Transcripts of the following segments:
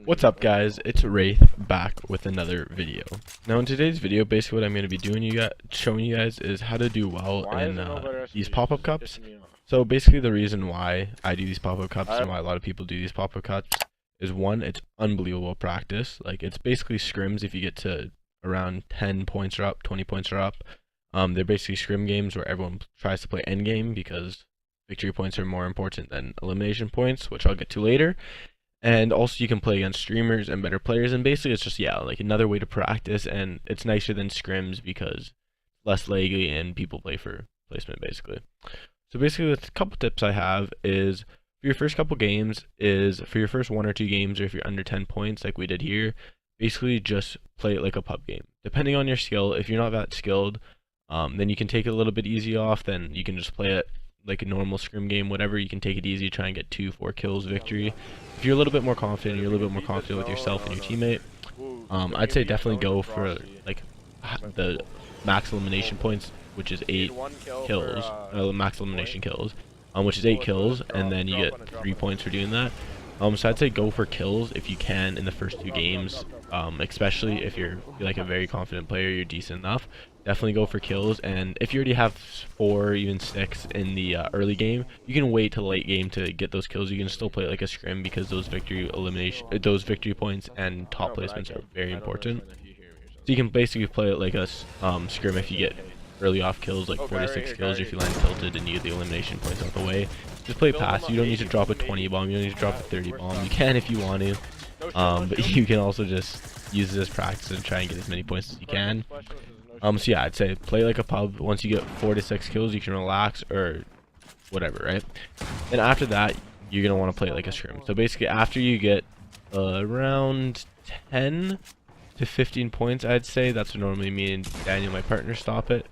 What's up, guys? It's Wraith back with another video. Now in today's video, basically what I'm going to be showing you guys is how to do well in these pop-up cups. So basically the reason why I do these pop-up cups and why a lot of people do these pop-up cups is, one, it's unbelievable practice. Like, it's basically scrims if you get to around 10 points or up, 20 points or up. They're basically scrim games where everyone tries to play endgame because victory points are more important than elimination points, which I'll get to later. And also you can play against streamers and better players, and basically it's just, yeah, like another way to practice, and it's nicer than scrims because less laggy and people play for placement basically. So basically the couple tips I have is, for your first couple games, is for your first 1 or 2 games, or if you're under 10 points like we did here, basically just play it like a pub game. Depending on your skill, if you're not that skilled, then you can take it a little bit easy off, then you can just play it like a normal scrim game, whatever. You can take it easy, try and get 2-4 kills victory. If you're a little bit more confident, you're a little bit more confident with yourself and your teammate, I'd say definitely go for like the max elimination points, which is 8 kills, max elimination kills, which is 8 kills, and then you get 3 points for doing that. So I'd say go for kills if you can in the first 2 games, especially if you're like a very confident player, you're decent enough. Definitely go for kills, and if you already have 4 or even 6 in the early game, you can wait till late game to get those kills. You can still play it like a scrim because those victory points and top placements are very important. So you can basically play it like a scrim if you get early off kills, like 4 to 6 kills. If you land tilted and you get the elimination points out the way, just play pass. You don't need to drop a 20 bomb, you don't need to drop a 30 bomb. You can if you want to, but you can also just use this as practice and try and get as many points as you can. So yeah, I'd say play like a pub. Once you get 4 to 6 kills, you can relax or whatever, right? And after that, you're gonna want to play like a scrim. So basically, after you get around 10 to 15 points, I'd say that's what normally me and Daniel, my partner, stop it.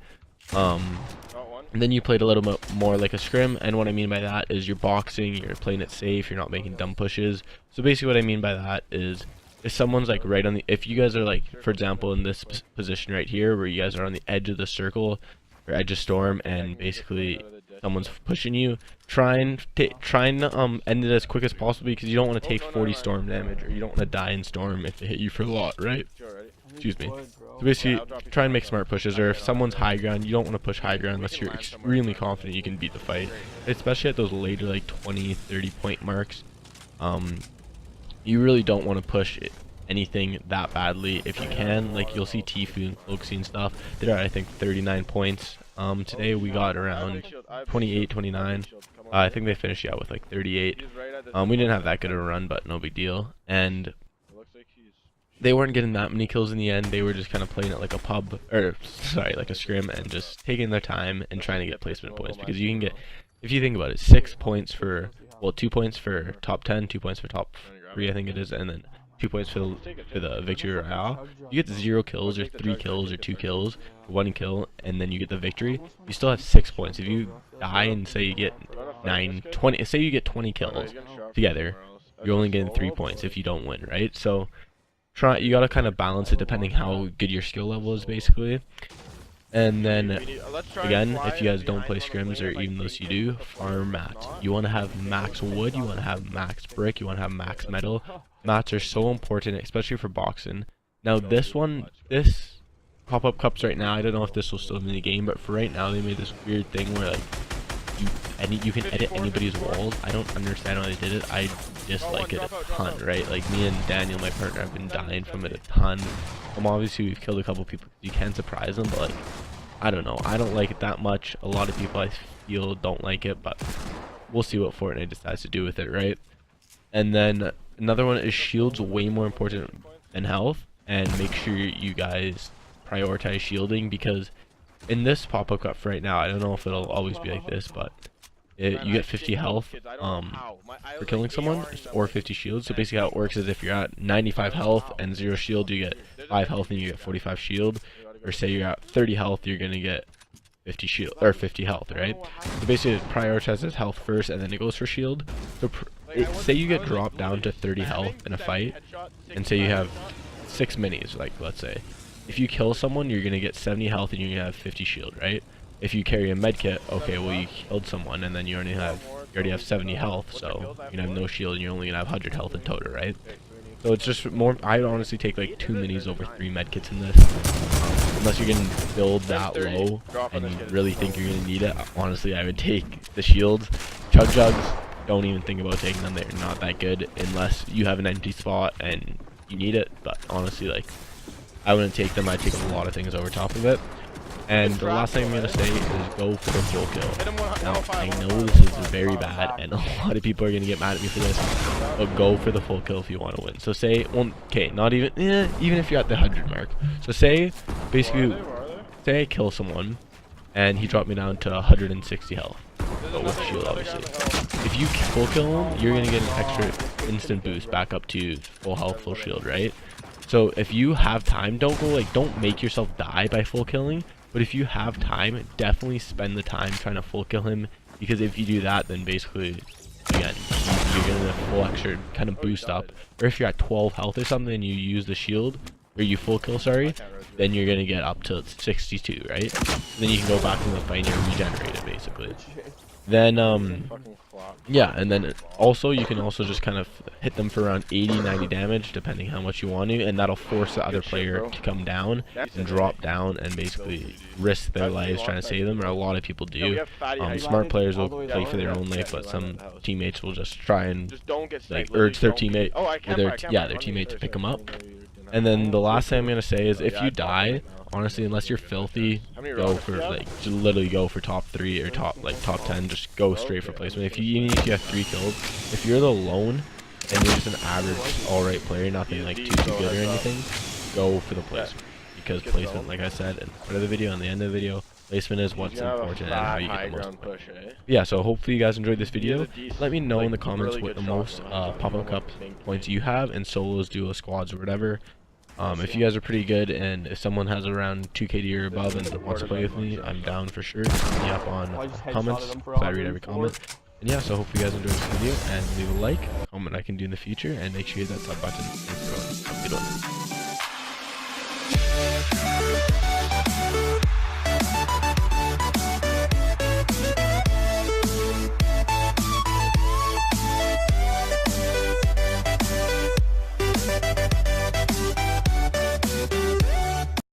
Then you played a little bit more like a scrim, and what I mean by that is you're boxing, you're playing it safe, you're not making dumb pushes. So basically, what I mean by that is, if someone's like right on the, if you guys are like, for example, in this position right here where you guys are on the edge of the circle or edge of storm, and basically someone's pushing you, try and end it as quick as possible, because you don't want to take 40 storm damage, or you don't want to die in storm if they hit you for a lot, right? Excuse me. So basically, try and make smart pushes, or if someone's high ground, you don't want to push high ground unless you're extremely confident you can beat the fight, especially at those later like 20-30 point marks. You really don't want to push anything that badly. If you can, like you'll see Tfue and Cloaksy and stuff, they're at I think 39 points. Today we got around 28, 29. I think they finished out with like 38. We didn't have that good of a run, but no big deal. And they weren't getting that many kills in the end. They were just kind of playing it like a pub, or sorry, like a scrim, and just taking their time and trying to get placement points, because you can get, if you think about it, 6 points for, well, 2 points for top 10, 2 points for top 3, I think it is, and then 2 points for the victory royale. You get 0 kills or 3 kills or 2 kills, 1 kill, and then you get the victory. You still have 6 points. If you die and say you get 20, say you get 20 kills together, you're only getting 3 points if you don't win, right? So you gotta kind of balance it depending how good your skill level is, basically. And then again, if you guys don't play scrims, or even those you do, farm mats. You want to have max wood, you want to have max brick, you want to have max metal. Mats are so important, especially for boxing. Now this pop-up cups right now, I don't know if this will still be in the game, but for right now they made this weird thing where like you can edit anybody's walls. I don't understand how they did it. I dislike it a ton, right? Like me and Daniel, my partner, have been dying from it a ton. Obviously we've killed a couple people, you can surprise them, but like, I don't know, I don't like it that much. A lot of people I feel don't like it, but we'll see what Fortnite decides to do with it, right? And then another one is shields, way more important than health, and make sure you guys prioritize shielding, because in this pop-up cup right now, I don't know if it'll always be like this, but you get 50 health for killing someone, or 50 shields. So basically how it works is, if you're at 95 health and 0 shield, you get 5 health and you get 45 shield. Or say you're at 30 health, you're gonna get 50 shield, or 50 health, right? So basically it prioritizes health first, and then it goes for shield. So say you get dropped down to 30 health in a fight, and say you have 6 minis, like let's say. If you kill someone, you're gonna get 70 health and you're gonna have 50 shield, right? If you carry a medkit, okay, well you killed someone and then you already have 70 health, so you're gonna have no shield and you're only gonna have 100 health in total, right? So it's just more, I'd honestly take like 2 minis over 3 medkits in this. Unless you're gonna build that low and you really think you're gonna need it, honestly I would take the shields. Chug jugs, don't even think about taking them, they're not that good unless you have an empty spot and you need it. But honestly, like, I wouldn't take them, I'd take a lot of things over top of it. And the last thing I'm going to say is go for the full kill. Now, I know this is very bad, and a lot of people are going to get mad at me for this, but go for the full kill if you want to win. So say, well, okay, not even, even if you're at the 100 mark. So say, basically, say I kill someone, and he dropped me down to 160 health. But with shield, obviously. If you full kill him, you're going to get an extra instant boost back up to full health, full shield, right? So if you have time, don't make yourself die by full killing. But if you have time, definitely spend the time trying to full kill him, because if you do that, then basically, again, you're getting a full extra kind of boost up. Or if you're at 12 health or something and you use the shield, or you full kill, sorry, then you're gonna get up to 62, right? Then you can go back in the fight and you're regenerated, basically. Then, yeah, and then also, you can also just kind of hit them for around 80-90 damage, depending how much you want to, and that'll force the other player to come down and drop down and basically risk their lives trying to save them, or a lot of people do. Smart players will play for their own life, but some teammates will just try and like urge their teammate, their teammate to pick them up. And then the last thing I'm gonna say is, if you die, honestly, unless you're filthy, go for just literally go for top 3 or top 10. Just go straight for placement. Even if you have 3 kills, if you're the lone and you're just an average, alright player, nothing like too good or anything, go for the placement. Because placement, like I said in the start of the video and the end of the video, placement is what's important and how you get the most points. Yeah, so hopefully you guys enjoyed this video. Let me know in the comments what the most pop-up cup points you have in solos, duo, squads, or whatever. If you guys are pretty good, and if someone has around 2 KD or above and wants to play with me, I'm down for sure. Hit me up on comments, because I read every comment. And yeah, so hopefully you guys enjoyed this video, and leave a like, comment I can do in the future, and make sure you hit that sub button. Thanks for watching. Have a good one.